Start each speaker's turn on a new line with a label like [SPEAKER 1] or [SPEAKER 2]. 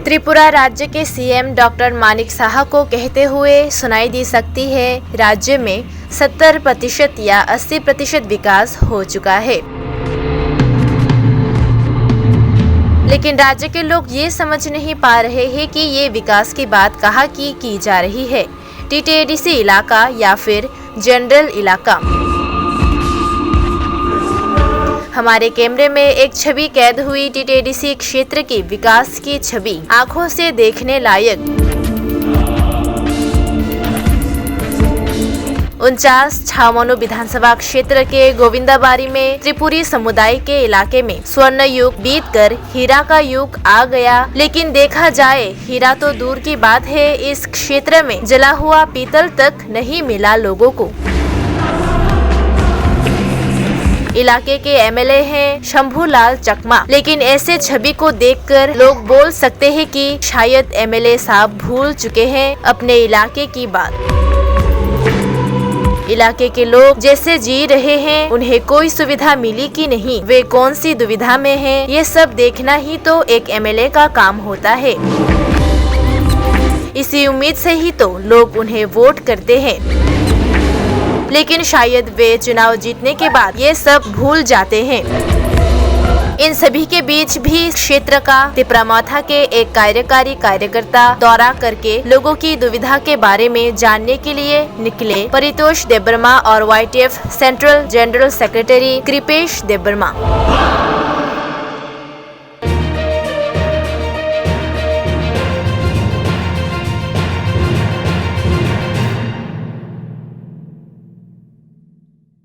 [SPEAKER 1] त्रिपुरा राज्य के CM doctor Manik Saha को कहते हुए सुनाई दी सकती है, राज्य में 70% या 80% विकास हो चुका है। लेकिन राज्य के लोग ये समझ नहीं पा रहे हैं कि ये विकास की बात कहाँ की जा रही है, टीटीडीसी इलाका या फिर जनरल इलाका। हमारे कैमरे में एक छवि कैद हुई टीटीडीसी क्षेत्र की विकास की छवि, आंखों से देखने लायक। 49 छावनी विधानसभा क्षेत्र के गोविंदाबारी में त्रिपुरी समुदाय के इलाके में स्वर्ण युग बीतकर हीरा का युग आ गया। लेकिन देखा जाए, हीरा तो दूर की बात है, इस क्षेत्र में जला हुआ पीतल तक नहीं मिला लोगों को। इलाके के एमएलए हैं शंभूलाल चकमा, लेकिन ऐसे छवि को देखकर लोग बोल सकते हैं कि शायद एमएलए साहब भूल चुके हैं अपने इलाके की बात। इलाके के लोग जैसे जी रहे हैं, उन्हें कोई सुविधा मिली कि नहीं, वे कौन सी दुविधा में हैं, ये सब देखना ही तो एक एमएलए का काम होता है। इसी उम्मीद से ही तो लोग उन्हें वोट करते हैं। लेकिन शायद वे चुनाव जीतने के बाद ये सब भूल जाते हैं। इन सभी के बीच भी क्षेत्र का तिपरामाथा के एक कार्यकारी कार्यकर्ता दौरा करके लोगों की दुविधा के बारे में जानने के लिए निकले। परितोष देबबर्मा और YTF central general secretary Kripesh Debbarma.